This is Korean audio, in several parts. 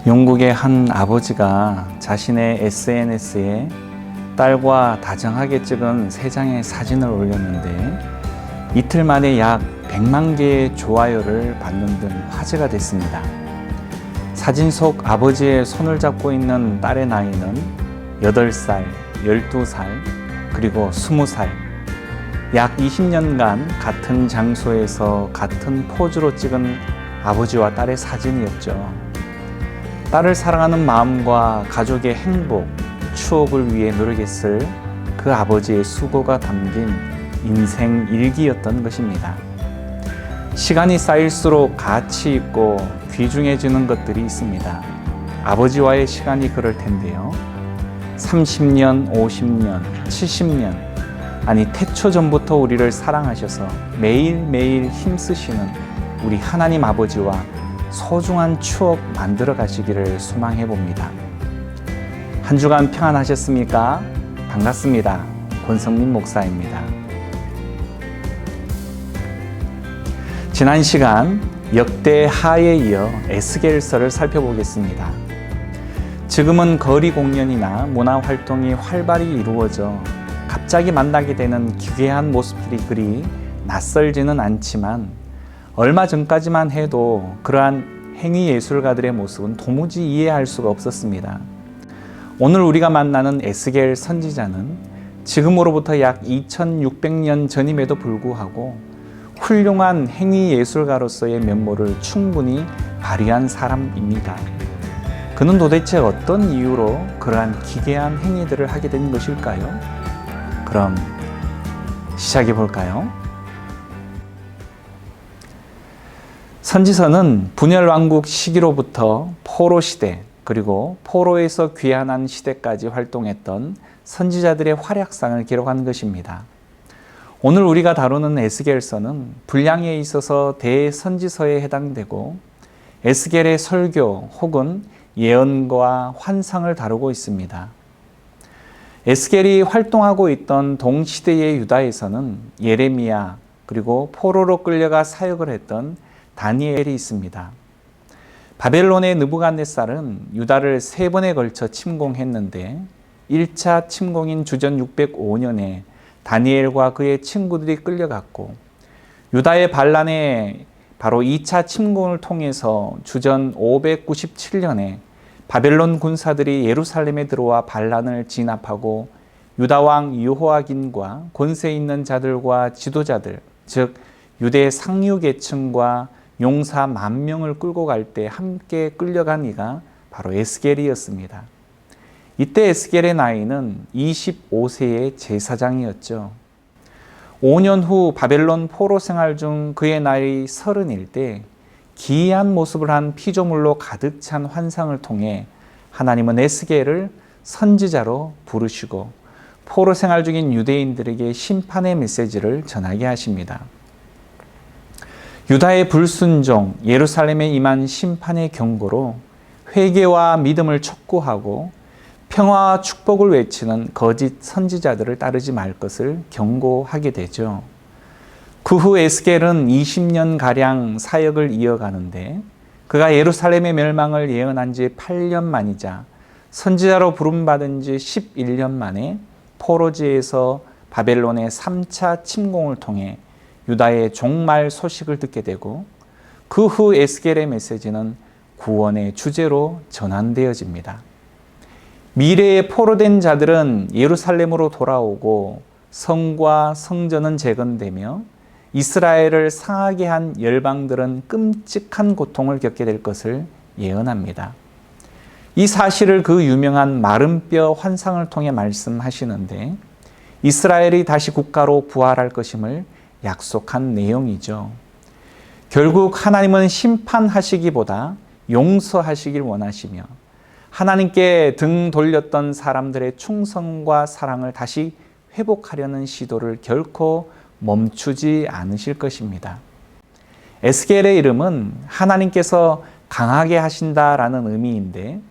영국의 한 아버지가 자신의 SNS에 딸과 다정하게 찍은 3장의 사진을 올렸는데 이틀 만에 약 100만 개의 좋아요를 받는 등 화제가 됐습니다. 사진 속 아버지의 손을 잡고 있는 딸의 나이는 8살, 12살, 그리고 20살. 약 20년간 같은 장소에서 같은 포즈로 찍은 아버지와 딸의 사진이었죠. 딸을 사랑하는 마음과 가족의 행복, 추억을 위해 노력했을 그 아버지의 수고가 담긴 인생 일기였던 것입니다. 시간이 쌓일수록 가치 있고 귀중해지는 것들이 있습니다. 아버지와의 시간이 그럴 텐데요. 30년, 50년, 70년, 아니 태초 전부터 우리를 사랑하셔서 매일매일 힘쓰시는 우리 하나님 아버지와 소중한 추억 만들어 가시기를 소망해 봅니다. 한 주간 평안하셨습니까? 반갑습니다. 권성민 목사입니다. 지난 시간 역대하에 이어 에스겔서를 살펴보겠습니다. 지금은 거리 공연이나 문화 활동이 활발히 이루어져 갑자기 만나게 되는 기괴한 모습들이 그리 낯설지는 않지만 얼마 전까지만 해도 그러한 행위 예술가들의 모습은 도무지 이해할 수가 없었습니다. 오늘 우리가 만나는 에스겔 선지자는 지금으로부터 약 2600년 전임에도 불구하고 훌륭한 행위 예술가로서의 면모를 충분히 발휘한 사람입니다. 그는 도대체 어떤 이유로 그러한 기괴한 행위들을 하게 된 것일까요? 그럼 시작해 볼까요? 선지서는 분열왕국 시기로부터 포로 시대, 그리고 포로에서 귀환한 시대까지 활동했던 선지자들의 활약상을 기록한 것입니다. 오늘 우리가 다루는 에스겔서는 분량에 있어서 대선지서에 해당되고 에스겔의 설교 혹은 예언과 환상을 다루고 있습니다. 에스겔이 활동하고 있던 동시대의 유다에서는 예레미야, 그리고 포로로 끌려가 사역을 했던 다니엘이 있습니다. 바벨론의 느부갓네살은 유다를 3번에 걸쳐 침공했는데 1차 침공인 주전 605년에 다니엘과 그의 친구들이 끌려갔고 유다의 반란에 바로 2차 침공을 통해서 주전 597년에 바벨론 군사들이 예루살렘에 들어와 반란을 진압하고 유다 왕 여호야긴과 권세 있는 자들과 지도자들, 즉 유대 상류 계층과 용사 10,000명을 끌고 갈 때 함께 끌려간 이가 바로 에스겔이었습니다. 이때 에스겔의 나이는 25세의 제사장이었죠. 5년 후 바벨론 포로 생활 중 그의 나이 30일 때 기이한 모습을 한 피조물로 가득 찬 환상을 통해 하나님은 에스겔을 선지자로 부르시고 포로 생활 중인 유대인들에게 심판의 메시지를 전하게 하십니다. 유다의 불순종, 예루살렘에 임한 심판의 경고로 회개와 믿음을 촉구하고 평화와 축복을 외치는 거짓 선지자들을 따르지 말 것을 경고하게 되죠. 그 후 에스겔은 20년가량 사역을 이어가는데 그가 예루살렘의 멸망을 예언한 지 8년 만이자 선지자로 부름받은 지 11년 만에 포로지에서 바벨론의 3차 침공을 통해 유다의 종말 소식을 듣게 되고 그 후 에스겔의 메시지는 구원의 주제로 전환되어집니다. 미래에 포로된 자들은 예루살렘으로 돌아오고 성과 성전은 재건되며 이스라엘을 상하게 한 열방들은 끔찍한 고통을 겪게 될 것을 예언합니다. 이 사실을 그 유명한 마른 뼈 환상을 통해 말씀하시는데 이스라엘이 다시 국가로 부활할 것임을 약속한 내용이죠. 결국 하나님은 심판하시기보다 용서하시길 원하시며 하나님께 등 돌렸던 사람들의 충성과 사랑을 다시 회복하려는 시도를 결코 멈추지 않으실 것입니다. 에스겔의 이름은 하나님께서 강하게 하신다라는 의미인데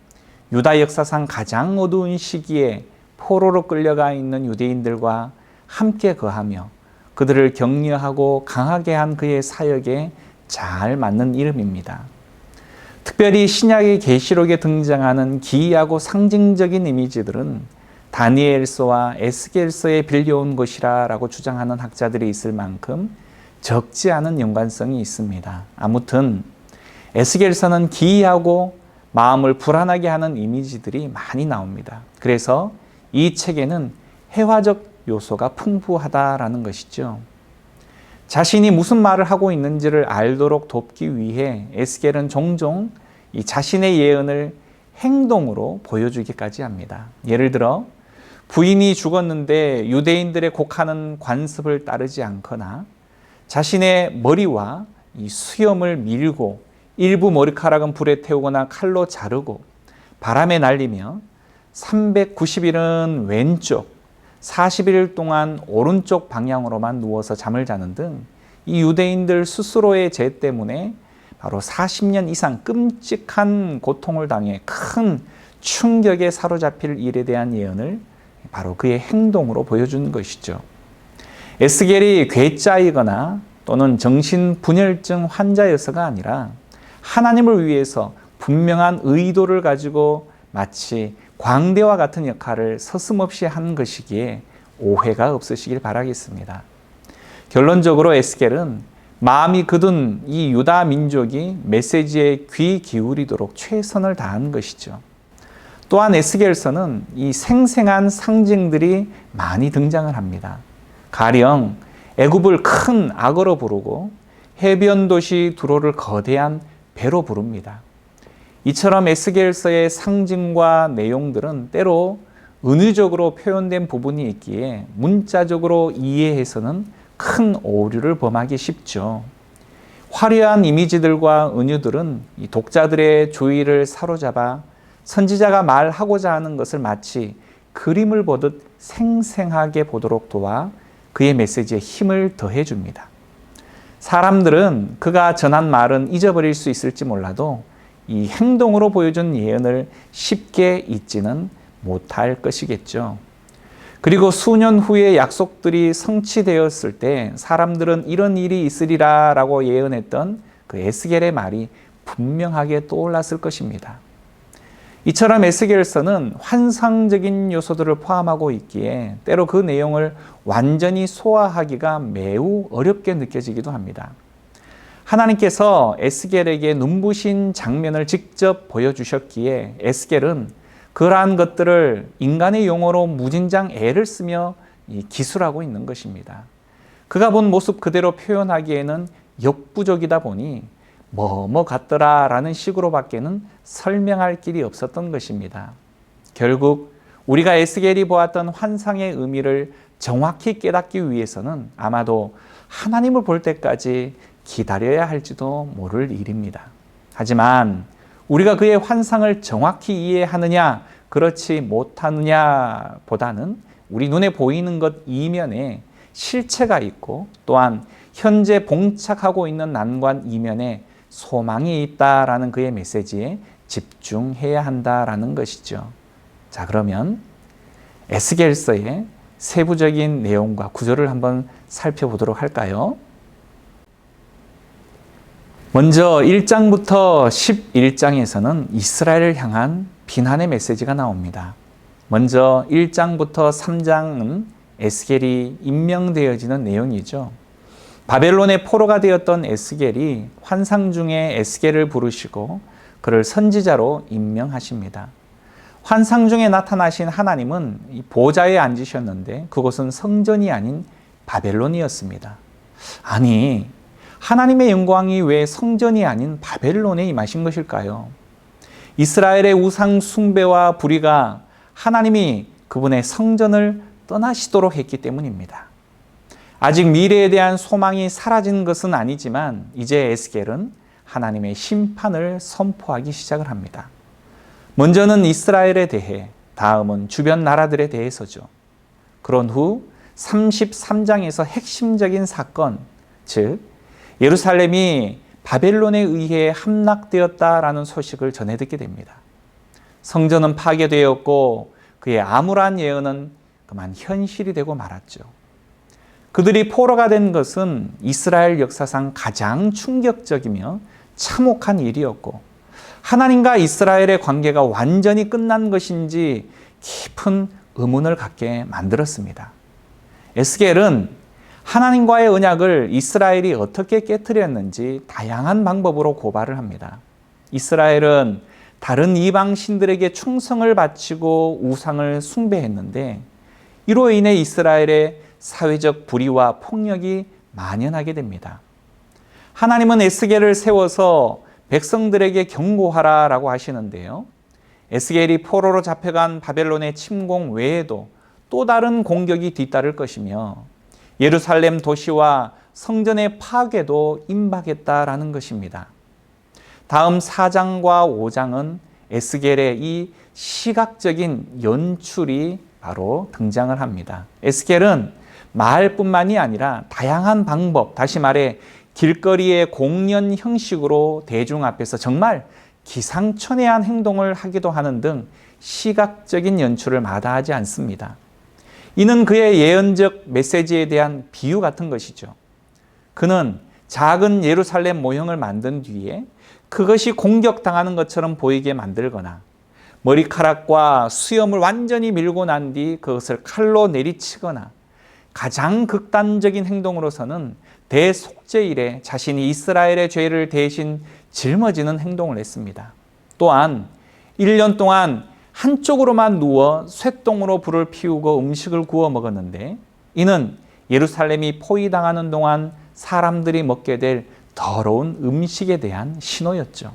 유다 역사상 가장 어두운 시기에 포로로 끌려가 있는 유대인들과 함께 거하며 그들을 격려하고 강하게 한 그의 사역에 잘 맞는 이름입니다. 특별히 신약의 계시록에 등장하는 기이하고 상징적인 이미지들은 다니엘서와 에스겔서에 빌려온 것이라고 주장하는 학자들이 있을 만큼 적지 않은 연관성이 있습니다. 아무튼 에스겔서는 기이하고 마음을 불안하게 하는 이미지들이 많이 나옵니다. 그래서 이 책에는 해화적 요소가 풍부하다라는 것이죠. 자신이 무슨 말을 하고 있는지를 알도록 돕기 위해 에스겔은 종종 이 자신의 예언을 행동으로 보여주기까지 합니다. 예를 들어 부인이 죽었는데 유대인들의 곡하는 관습을 따르지 않거나 자신의 머리와 이 수염을 밀고 일부 머리카락은 불에 태우거나 칼로 자르고 바람에 날리며 390일은 왼쪽, 40일 동안 오른쪽 방향으로만 누워서 잠을 자는 등 이 유대인들 스스로의 죄 때문에 바로 40년 이상 끔찍한 고통을 당해 큰 충격에 사로잡힐 일에 대한 예언을 바로 그의 행동으로 보여준 것이죠. 에스겔이 괴짜이거나 또는 정신분열증 환자여서가 아니라 하나님을 위해서 분명한 의도를 가지고 마치 광대와 같은 역할을 서슴없이 한 것이기에 오해가 없으시길 바라겠습니다. 결론적으로 에스겔은 마음이 굳은 이 유다 민족이 메시지에 귀 기울이도록 최선을 다한 것이죠. 또한 에스겔서는 이 생생한 상징들이 많이 등장을 합니다. 가령 애굽을 큰 악어로 부르고 해변 도시 두로를 거대한 배로 부릅니다. 이처럼 에스겔서의 상징과 내용들은 때로 은유적으로 표현된 부분이 있기에 문자적으로 이해해서는 큰 오류를 범하기 쉽죠. 화려한 이미지들과 은유들은 이 독자들의 주의를 사로잡아 선지자가 말하고자 하는 것을 마치 그림을 보듯 생생하게 보도록 도와 그의 메시지에 힘을 더해줍니다. 사람들은 그가 전한 말은 잊어버릴 수 있을지 몰라도 이 행동으로 보여준 예언을 쉽게 잊지는 못할 것이겠죠. 그리고 수년 후에 약속들이 성취되었을 때 사람들은 이런 일이 있으리라 라고 예언했던 그 에스겔의 말이 분명하게 떠올랐을 것입니다. 이처럼 에스겔서는 환상적인 요소들을 포함하고 있기에 때로 그 내용을 완전히 소화하기가 매우 어렵게 느껴지기도 합니다. 하나님께서 에스겔에게 눈부신 장면을 직접 보여주셨기에 에스겔은 그러한 것들을 인간의 용어로 무진장 애를 쓰며 기술하고 있는 것입니다. 그가 본 모습 그대로 표현하기에는 역부족이다 보니 뭐 같더라 라는 식으로밖에는 설명할 길이 없었던 것입니다. 결국 우리가 에스겔이 보았던 환상의 의미를 정확히 깨닫기 위해서는 아마도 하나님을 볼 때까지 기다려야 할지도 모를 일입니다. 하지만 우리가 그의 환상을 정확히 이해하느냐 그렇지 못하느냐 보다는 우리 눈에 보이는 것 이면에 실체가 있고 또한 현재 봉착하고 있는 난관 이면에 소망이 있다라는 그의 메시지에 집중해야 한다라는 것이죠. 자, 그러면 에스겔서의 세부적인 내용과 구조를 한번 살펴보도록 할까요? 먼저 1장부터 11장에서는 이스라엘을 향한 비난의 메시지가 나옵니다. 먼저 1장부터 3장은 에스겔이 임명되어지는 내용이죠. 바벨론의 포로가 되었던 에스겔이 환상 중에 에스겔을 부르시고 그를 선지자로 임명하십니다. 환상 중에 나타나신 하나님은 보좌에 앉으셨는데 그곳은 성전이 아닌 바벨론이었습니다. 아니, 하나님의 영광이 왜 성전이 아닌 바벨론에 임하신 것일까요? 이스라엘의 우상 숭배와 불의가 하나님이 그분의 성전을 떠나시도록 했기 때문입니다. 아직 미래에 대한 소망이 사라진 것은 아니지만 이제 에스겔은 하나님의 심판을 선포하기 시작을 합니다. 먼저는 이스라엘에 대해, 다음은 주변 나라들에 대해서죠. 그런 후 33장에서 핵심적인 사건, 즉 예루살렘이 바벨론에 의해 함락되었다라는 소식을 전해 듣게 됩니다. 성전은 파괴되었고 그의 암울한 예언은 그만 현실이 되고 말았죠. 그들이 포로가 된 것은 이스라엘 역사상 가장 충격적이며 참혹한 일이었고 하나님과 이스라엘의 관계가 완전히 끝난 것인지 깊은 의문을 갖게 만들었습니다. 에스겔은 하나님과의 언약을 이스라엘이 어떻게 깨뜨렸는지 다양한 방법으로 고발을 합니다. 이스라엘은 다른 이방 신들에게 충성을 바치고 우상을 숭배했는데 이로 인해 이스라엘의 사회적 불의와 폭력이 만연하게 됩니다. 하나님은 에스겔을 세워서 백성들에게 경고하라라고 하시는데요. 에스겔이 포로로 잡혀간 바벨론의 침공 외에도 또 다른 공격이 뒤따를 것이며 예루살렘 도시와 성전의 파괴도 임박했다라는 것입니다. 다음 4장과 5장은 에스겔의 이 시각적인 연출이 바로 등장을 합니다. 에스겔은 말뿐만이 아니라 다양한 방법, 다시 말해 길거리의 공연 형식으로 대중 앞에서 정말 기상천외한 행동을 하기도 하는 등 시각적인 연출을 마다하지 않습니다. 이는 그의 예언적 메시지에 대한 비유 같은 것이죠. 그는 작은 예루살렘 모형을 만든 뒤에 그것이 공격당하는 것처럼 보이게 만들거나 머리카락과 수염을 완전히 밀고 난 뒤 그것을 칼로 내리치거나 가장 극단적인 행동으로서는 대속죄일에 자신이 이스라엘의 죄를 대신 짊어지는 행동을 했습니다. 또한 1년 동안 한쪽으로만 누워 쇠똥으로 불을 피우고 음식을 구워 먹었는데 이는 예루살렘이 포위당하는 동안 사람들이 먹게 될 더러운 음식에 대한 신호였죠.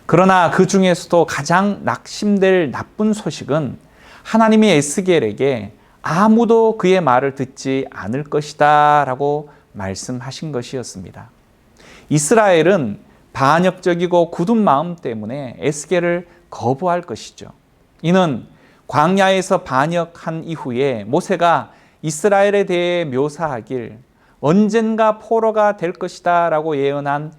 그러나 그 중에서도 가장 낙심될 나쁜 소식은 하나님이 에스겔에게 아무도 그의 말을 듣지 않을 것이다 라고 말씀하신 것이었습니다. 이스라엘은 반역적이고 굳은 마음 때문에 에스겔을 거부할 것이죠. 이는 광야에서 반역한 이후에 모세가 이스라엘에 대해 묘사하길 언젠가 포로가 될 것이다 라고 예언한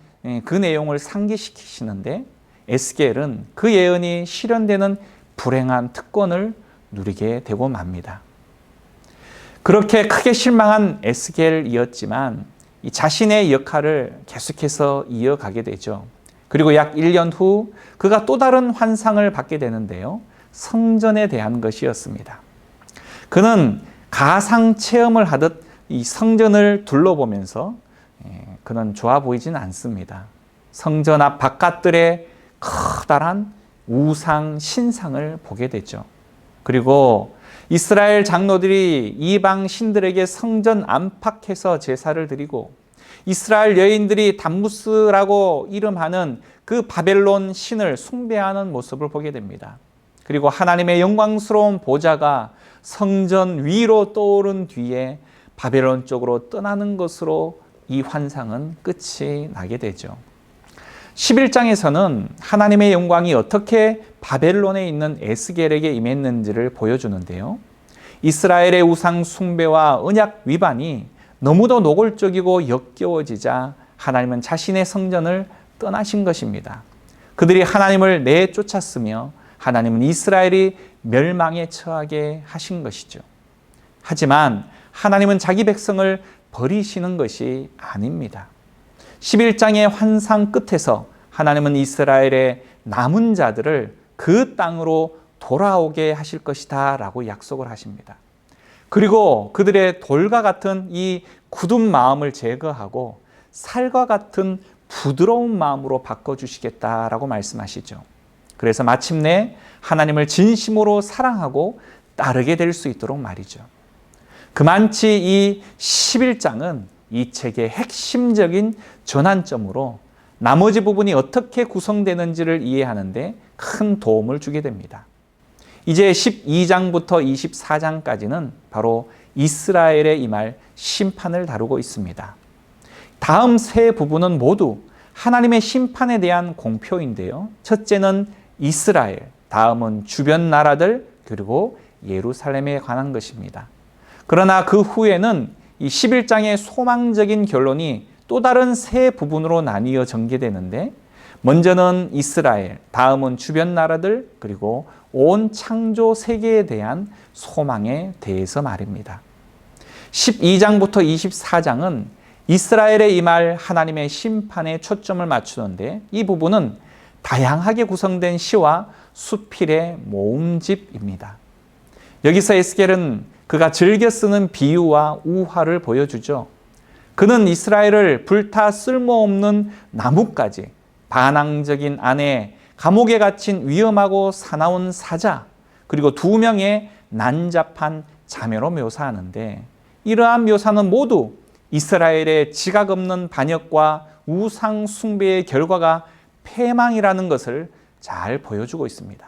그 내용을 상기시키시는데 에스겔은 그 예언이 실현되는 불행한 특권을 누리게 되고 맙니다. 그렇게 크게 실망한 에스겔이었지만 자신의 역할을 계속해서 이어가게 되죠. 그리고 약 1년 후 그가 또 다른 환상을 받게 되는데요. 성전에 대한 것이었습니다. 그는 가상 체험을 하듯 이 성전을 둘러보면서 그는 좋아 보이진 않습니다. 성전 앞 바깥들의 커다란 우상 신상을 보게 되죠. 그리고 이스라엘 장로들이 이방 신들에게 성전 안팎에서 제사를 드리고 이스라엘 여인들이 담무스라고 이름하는 그 바벨론 신을 숭배하는 모습을 보게 됩니다. 그리고 하나님의 영광스러운 보좌가 성전 위로 떠오른 뒤에 바벨론 쪽으로 떠나는 것으로 이 환상은 끝이 나게 되죠. 11장에서는 하나님의 영광이 어떻게 바벨론에 있는 에스겔에게 임했는지를 보여주는데요. 이스라엘의 우상 숭배와 언약 위반이 너무도 노골적이고 역겨워지자 하나님은 자신의 성전을 떠나신 것입니다. 그들이 하나님을 내쫓았으며 하나님은 이스라엘이 멸망에 처하게 하신 것이죠. 하지만 하나님은 자기 백성을 버리시는 것이 아닙니다. 11장의 환상 끝에서 하나님은 이스라엘의 남은 자들을 그 땅으로 돌아오게 하실 것이다 라고 약속을 하십니다. 그리고 그들의 돌과 같은 이 굳은 마음을 제거하고 살과 같은 부드러운 마음으로 바꿔주시겠다라고 말씀하시죠. 그래서 마침내 하나님을 진심으로 사랑하고 따르게 될 수 있도록 말이죠. 그만치 이 11장은 이 책의 핵심적인 전환점으로 나머지 부분이 어떻게 구성되는지를 이해하는데 큰 도움을 주게 됩니다. 이제 12장부터 24장까지는 바로 이스라엘에 임할 심판을 다루고 있습니다. 다음 세 부분은 모두 하나님의 심판에 대한 공표인데요. 첫째는 이스라엘, 다음은 주변 나라들, 그리고 예루살렘에 관한 것입니다. 그러나 그 후에는 이 11장의 소망적인 결론이 또 다른 세 부분으로 나뉘어 전개되는데 먼저는 이스라엘, 다음은 주변 나라들, 그리고 온 창조 세계에 대한 소망에 대해서 말입니다. 12장부터 24장은 이스라엘에 임할 하나님의 심판에 초점을 맞추는데 이 부분은 다양하게 구성된 시와 수필의 모음집입니다. 여기서 에스겔은 그가 즐겨 쓰는 비유와 우화를 보여주죠. 그는 이스라엘을 불타 쓸모없는 나뭇가지, 반항적인 아내, 감옥에 갇힌 위험하고 사나운 사자, 그리고 2명의 난잡한 자매로 묘사하는데, 이러한 묘사는 모두 이스라엘의 지각 없는 반역과 우상 숭배의 결과가 패망이라는 것을 잘 보여주고 있습니다.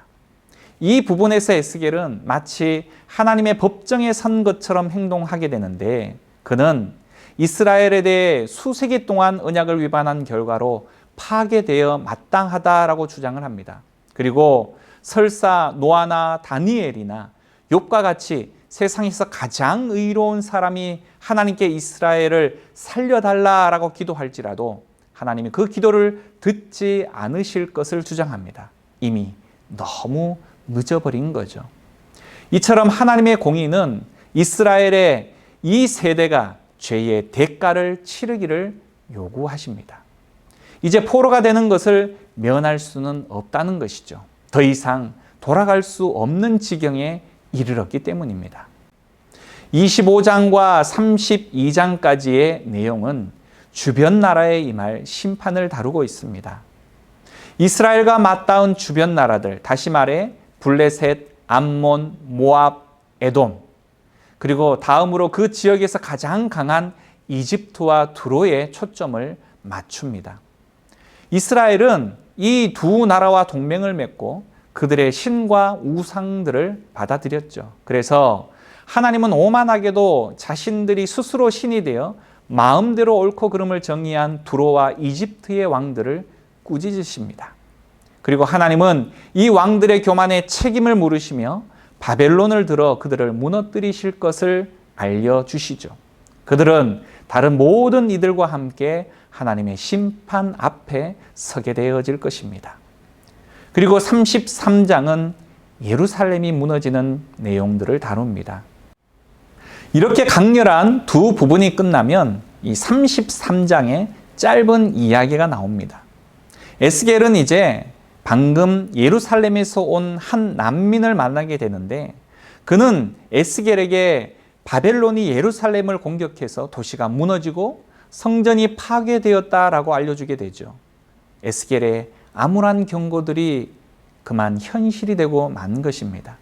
이 부분에서 에스겔은 마치 하나님의 법정에 선 것처럼 행동하게 되는데, 그는 이스라엘에 대해 수세기 동안 언약을 위반한 결과로 파괴되어 마땅하다라고 주장을 합니다. 그리고 설사 노아나 다니엘이나 욥과 같이 세상에서 가장 의로운 사람이 하나님께 이스라엘을 살려달라라고 기도할지라도 하나님이 그 기도를 듣지 않으실 것을 주장합니다. 이미 너무 늦어버린 거죠. 이처럼 하나님의 공의는 이스라엘의 이 세대가 죄의 대가를 치르기를 요구하십니다. 이제 포로가 되는 것을 면할 수는 없다는 것이죠. 더 이상 돌아갈 수 없는 지경에 이르렀기 때문입니다. 25장과 32장까지의 내용은 주변 나라에 임할 심판을 다루고 있습니다. 이스라엘과 맞닿은 주변 나라들, 다시 말해 블레셋, 암몬, 모압, 에돔, 그리고 다음으로 그 지역에서 가장 강한 이집트와 두로에 초점을 맞춥니다. 이스라엘은 이 두 나라와 동맹을 맺고 그들의 신과 우상들을 받아들였죠. 그래서 하나님은 오만하게도 자신들이 스스로 신이 되어 마음대로 옳고 그름을 정의한 두로와 이집트의 왕들을 꾸짖으십니다. 그리고 하나님은 이 왕들의 교만에 책임을 물으시며 바벨론을 들어 그들을 무너뜨리실 것을 알려주시죠. 그들은 다른 모든 이들과 함께 하나님의 심판 앞에 서게 되어질 것입니다. 그리고 33장은 예루살렘이 무너지는 내용들을 다룹니다. 이렇게 강렬한 두 부분이 끝나면 이 33장에 짧은 이야기가 나옵니다. 에스겔은 이제 방금 예루살렘에서 온 한 난민을 만나게 되는데, 그는 에스겔에게 바벨론이 예루살렘을 공격해서 도시가 무너지고 성전이 파괴되었다라고 알려주게 되죠. 에스겔의 암울한 경고들이 그만 현실이 되고 만 것입니다.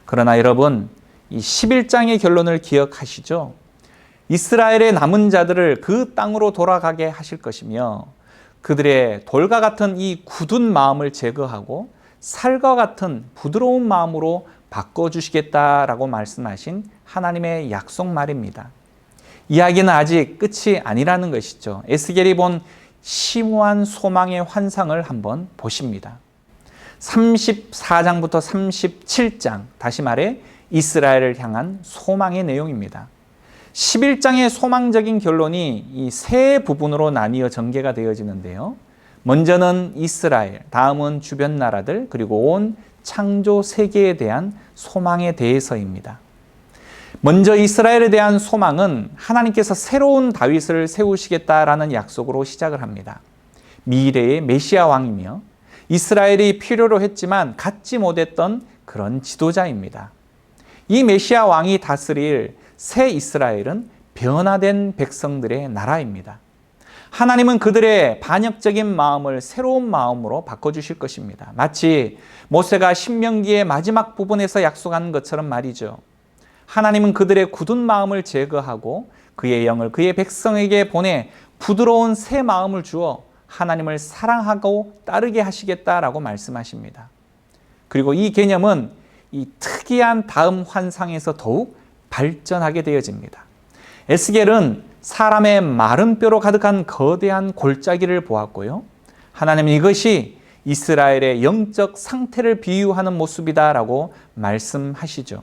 그러나 여러분, 이 11장의 결론을 기억하시죠? 이스라엘의 남은 자들을 그 땅으로 돌아가게 하실 것이며 그들의 돌과 같은 이 굳은 마음을 제거하고 살과 같은 부드러운 마음으로 바꿔주시겠다라고 말씀하신 하나님의 약속 말입니다. 이야기는 아직 끝이 아니라는 것이죠. 에스겔이 본 심오한 소망의 환상을 한번 보십니다. 34장부터 37장, 다시 말해 이스라엘을 향한 소망의 내용입니다. 11장의 소망적인 결론이 이 세 부분으로 나뉘어 전개가 되어지는데요. 먼저는 이스라엘, 다음은 주변 나라들, 그리고 온 창조 세계에 대한 소망에 대해서입니다. 먼저 이스라엘에 대한 소망은 하나님께서 새로운 다윗을 세우시겠다라는 약속으로 시작을 합니다. 미래의 메시아 왕이며 이스라엘이 필요로 했지만 갖지 못했던 그런 지도자입니다. 이 메시아 왕이 다스릴 새 이스라엘은 변화된 백성들의 나라입니다. 하나님은 그들의 반역적인 마음을 새로운 마음으로 바꿔주실 것입니다. 마치 모세가 신명기의 마지막 부분에서 약속한 것처럼 말이죠. 하나님은 그들의 굳은 마음을 제거하고 그의 영을 그의 백성에게 보내 부드러운 새 마음을 주어 하나님을 사랑하고 따르게 하시겠다라고 말씀하십니다. 그리고 이 개념은 이 특이한 다음 환상에서 더욱 발전하게 되어집니다. 에스겔은 사람의 마른 뼈로 가득한 거대한 골짜기를 보았고요. 하나님은 이것이 이스라엘의 영적 상태를 비유하는 모습이다라고 말씀하시죠.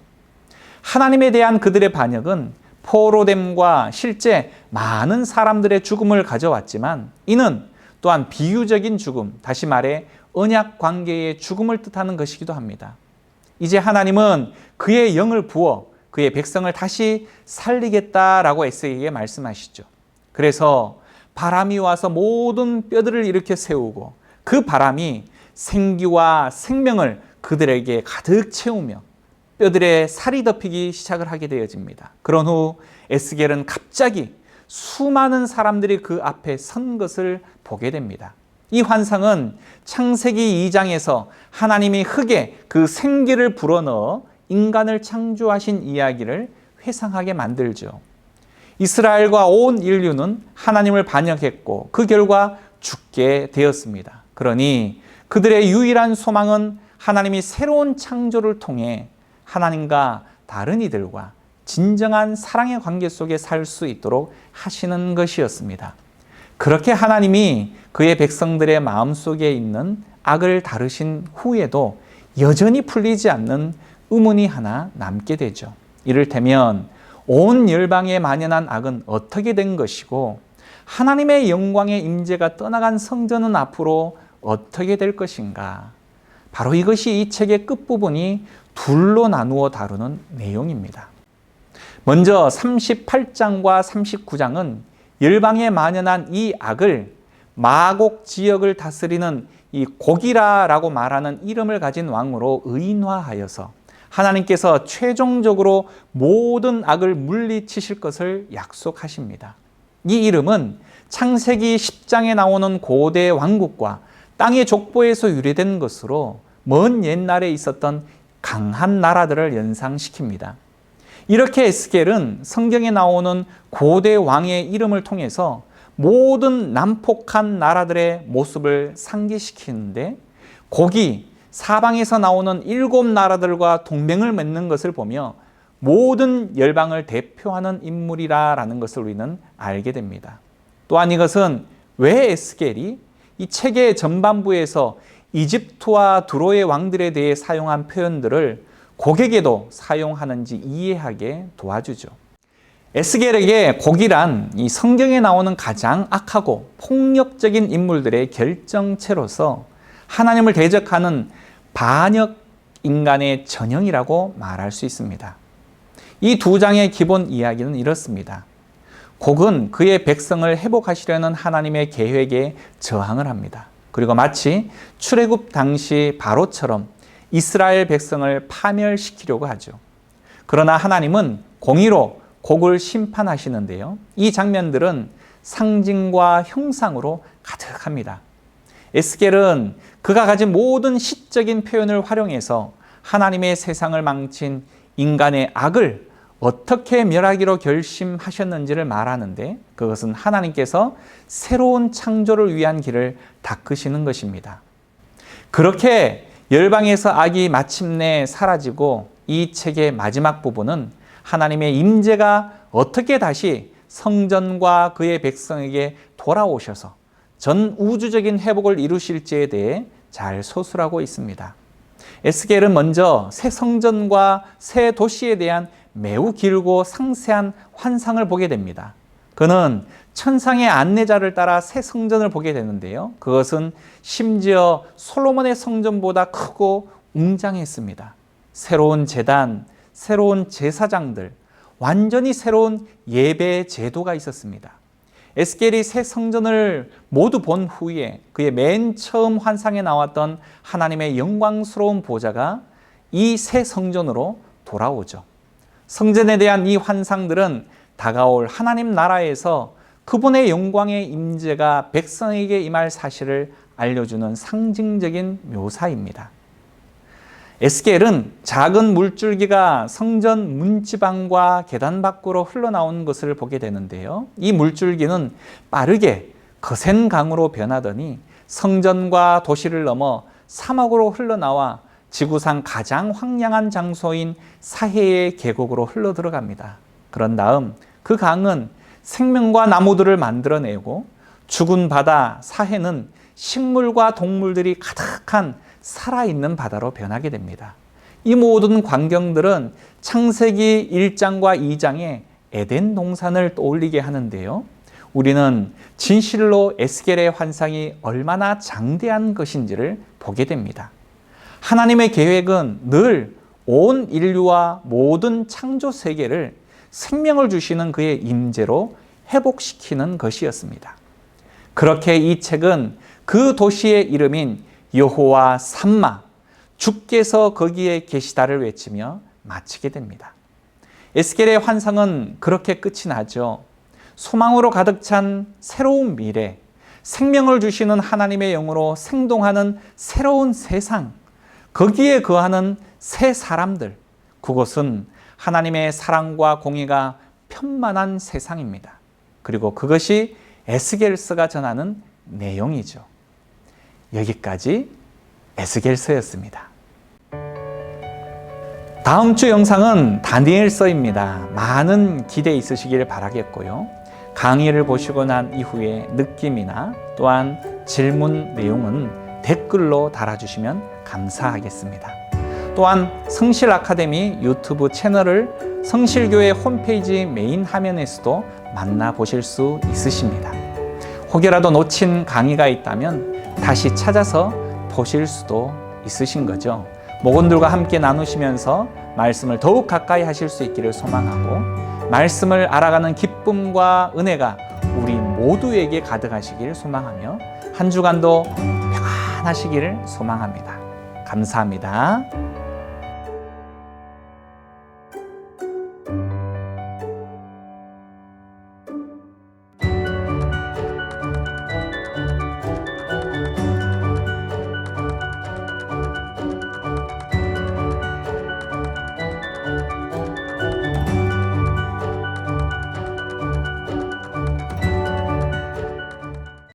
하나님에 대한 그들의 반역은 포로됨과 실제 많은 사람들의 죽음을 가져왔지만 이는 또한 비유적인 죽음, 다시 말해 언약 관계의 죽음을 뜻하는 것이기도 합니다. 이제 하나님은 그의 영을 부어 그의 백성을 다시 살리겠다라고 에스겔에게 말씀하시죠. 그래서 바람이 와서 모든 뼈들을 일으켜 세우고 그 바람이 생기와 생명을 그들에게 가득 채우며 뼈들에 살이 덮이기 시작을 하게 되어집니다. 그런 후 에스겔은 갑자기 수많은 사람들이 그 앞에 선 것을 보게 됩니다. 이 환상은 창세기 2장에서 하나님이 흙에 그 생기를 불어넣어 인간을 창조하신 이야기를 회상하게 만들죠. 이스라엘과 온 인류는 하나님을 반역했고 그 결과 죽게 되었습니다. 그러니 그들의 유일한 소망은 하나님이 새로운 창조를 통해 하나님과 다른 이들과 진정한 사랑의 관계 속에 살 수 있도록 하시는 것이었습니다. 그렇게 하나님이 그의 백성들의 마음속에 있는 악을 다루신 후에도 여전히 풀리지 않는 의문이 하나 남게 되죠. 이를테면 온 열방에 만연한 악은 어떻게 된 것이고 하나님의 영광의 임재가 떠나간 성전은 앞으로 어떻게 될 것인가? 바로 이것이 이 책의 끝부분이 둘로 나누어 다루는 내용입니다. 먼저 38장과 39장은 열방에 만연한 이 악을 마곡 지역을 다스리는 이 고기라라고 말하는 이름을 가진 왕으로 의인화하여서 하나님께서 최종적으로 모든 악을 물리치실 것을 약속하십니다. 이 이름은 창세기 10장에 나오는 고대 왕국과 땅의 족보에서 유래된 것으로 먼 옛날에 있었던 강한 나라들을 연상시킵니다. 이렇게 에스겔은 성경에 나오는 고대 왕의 이름을 통해서 모든 난폭한 나라들의 모습을 상기시키는데 고기, 사방에서 나오는 7 나라들과 동맹을 맺는 것을 보며 모든 열방을 대표하는 인물이라는 것을 우리는 알게 됩니다. 또한 이것은 왜 에스겔이 이 책의 전반부에서 이집트와 두로의 왕들에 대해 사용한 표현들을 고객에도 사용하는지 이해하게 도와주죠. 에스겔에게 고기란 이 성경에 나오는 가장 악하고 폭력적인 인물들의 결정체로서 하나님을 대적하는 반역 인간의 전형이라고 말할 수 있습니다. 이 2장의 기본 이야기는 이렇습니다. 곡은 그의 백성을 회복하시려는 하나님의 계획에 저항을 합니다. 그리고 마치 출애굽 당시 바로처럼 이스라엘 백성을 파멸시키려고 하죠. 그러나 하나님은 공의로 곡을 심판하시는데요. 이 장면들은 상징과 형상으로 가득합니다. 에스겔은 그가 가진 모든 시적인 표현을 활용해서 하나님의 세상을 망친 인간의 악을 어떻게 멸하기로 결심하셨는지를 말하는데 그것은 하나님께서 새로운 창조를 위한 길을 닦으시는 것입니다. 그렇게 열방에서 악이 마침내 사라지고 이 책의 마지막 부분은 하나님의 임재가 어떻게 다시 성전과 그의 백성에게 돌아오셔서 전 우주적인 회복을 이루실지에 대해 잘 서술하고 있습니다. 에스겔은 먼저 새 성전과 새 도시에 대한 매우 길고 상세한 환상을 보게 됩니다. 그는 천상의 안내자를 따라 새 성전을 보게 되는데요. 그것은 심지어 솔로몬의 성전보다 크고 웅장했습니다. 새로운 제단, 새로운 제사장들, 완전히 새로운 예배 제도가 있었습니다. 에스겔이 새 성전을 모두 본 후에 그의 맨 처음 환상에 나왔던 하나님의 영광스러운 보좌가 이 새 성전으로 돌아오죠. 성전에 대한 이 환상들은 다가올 하나님 나라에서 그분의 영광의 임재가 백성에게 임할 사실을 알려주는 상징적인 묘사입니다. 에스겔은 작은 물줄기가 성전 문지방과 계단 밖으로 흘러나온 것을 보게 되는데요. 이 물줄기는 빠르게 거센 강으로 변하더니 성전과 도시를 넘어 사막으로 흘러나와 지구상 가장 황량한 장소인 사해의 계곡으로 흘러 들어갑니다. 그런 다음 그 강은 생명과 나무들을 만들어내고 죽은 바다 사해는 식물과 동물들이 가득한 살아있는 바다로 변하게 됩니다. 이 모든 광경들은 창세기 1장과 2장의 에덴 동산을 떠올리게 하는데요. 우리는 진실로 에스겔의 환상이 얼마나 장대한 것인지를 보게 됩니다. 하나님의 계획은 늘 온 인류와 모든 창조 세계를 생명을 주시는 그의 임재로 회복시키는 것이었습니다. 그렇게 이 책은 그 도시의 이름인 여호와 삼마 주께서 거기에 계시다를 외치며 마치게 됩니다. 에스겔의 환상은 그렇게 끝이 나죠. 소망으로 가득 찬 새로운 미래, 생명을 주시는 하나님의 영으로 생동하는 새로운 세상, 거기에 거하는 새 사람들, 그곳은 하나님의 사랑과 공의가 편만한 세상입니다. 그리고 그것이 에스겔서가 전하는 내용이죠. 여기까지 에스겔서였습니다. 다음 주 영상은 다니엘서입니다. 많은 기대 있으시길 바라겠고요. 강의를 보시고 난 이후에 느낌이나 또한 질문 내용은 댓글로 달아주시면 감사하겠습니다. 또한 성실 아카데미 유튜브 채널을 성실교회 홈페이지 메인 화면에서도 만나보실 수 있으십니다. 혹여라도 놓친 강의가 있다면 다시 찾아서 보실 수도 있으신 거죠. 목원들과 함께 나누시면서 말씀을 더욱 가까이 하실 수 있기를 소망하고 말씀을 알아가는 기쁨과 은혜가 우리 모두에게 가득하시길 소망하며 한 주간도 평안하시기를 소망합니다. 감사합니다.